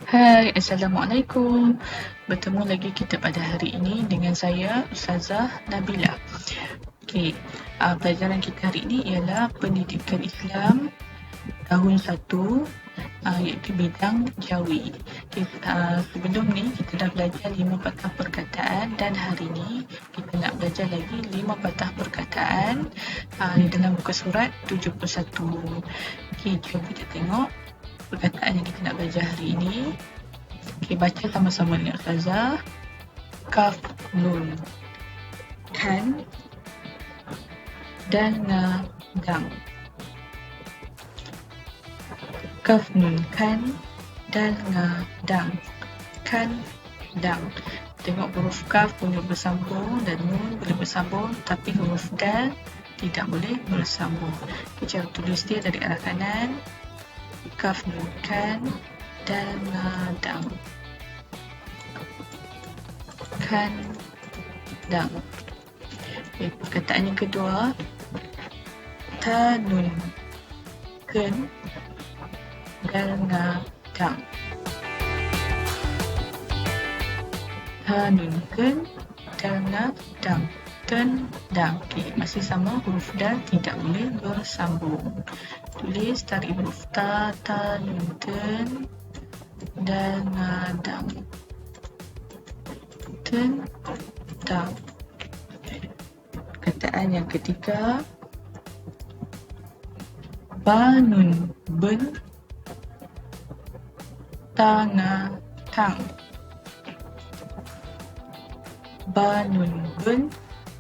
Hai, Assalamualaikum. Bertemu lagi kita pada hari ini dengan saya, Ustazah Nabila. Okey, pelajaran kita hari ini ialah Pendidikan Islam tahun 1, iaitu bidang jawi. Okay, sebelum ni kita dah belajar 5 patah perkataan dan hari ini kita nak belajar lagi 5 patah perkataan dalam muka surat 71. Okey, jom kita tengok perkataan yang kita nak belajar hari ini. Okey, baca sama-sama dengan Ustazah. Kaf, nun, kan, dan dang. Kaf, nun, kan, dan dang. Kan, dang. Tengok huruf kaf boleh bersambung dan nun boleh bersambung, tapi huruf dal tidak boleh bersambung. Okay, cara tulis dia dari arah kanan. Kaf, nun, kan, dan dang. Kan, dang. Okay, perkataan yang kedua. Ta, nun, ken, dan dang. Ta, nun, ken, dan dang. Ken, dang. Okay, masih sama, huruf dal tidak boleh bersambung. Tulis, tarik huruf ta, nun, ken, dan dang. Ten, dang. Perkataan yang ketiga. Ba, nun, ben, tang, tang. Ba, nun, ben,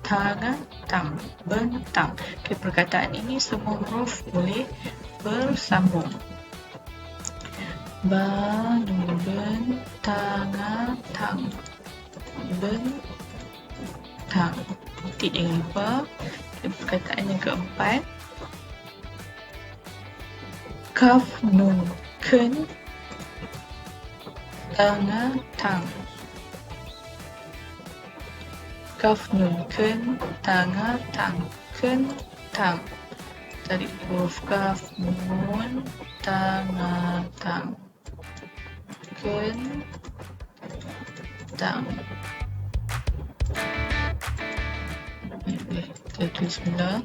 tang, tang. Bentang. Okay, perkataan ini semua huruf boleh bersambung. Ba, nun, ben, tang, tang. Bentang. Titik jangan lupa. Perkataan yang keempat. Kaf, nun, ken, tang, tang. Kaf, nun, ken, tang, tang. Ken, tang. Tarik huruf kaf, nun, tang, tang. Ken, tang. Kita tulis mula.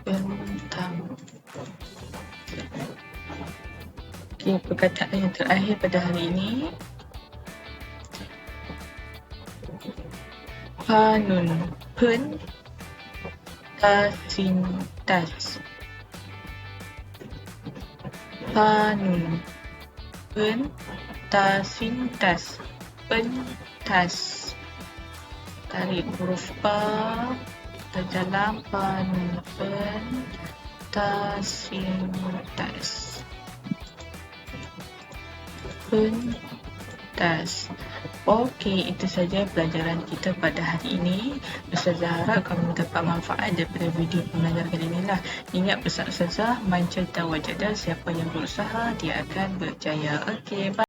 Bentang. Okay, perkataan yang terakhir pada hari ini. Pa, nun, pen, ta, sin, tas. Pa, nun, pen, ta, sin, tas. Pentas. Tarik huruf pa ke dalam. Pa, nun, pen, ta, sin, tas. Pentas. Okey, itu saja pelajaran kita pada hari ini. Ustazah harap kamu dapat manfaat daripada video pembelajaran kali ini lah. Ingat pesan Ustazah, man jada wa jada, siapa yang berusaha dia akan berjaya. Okey, bye.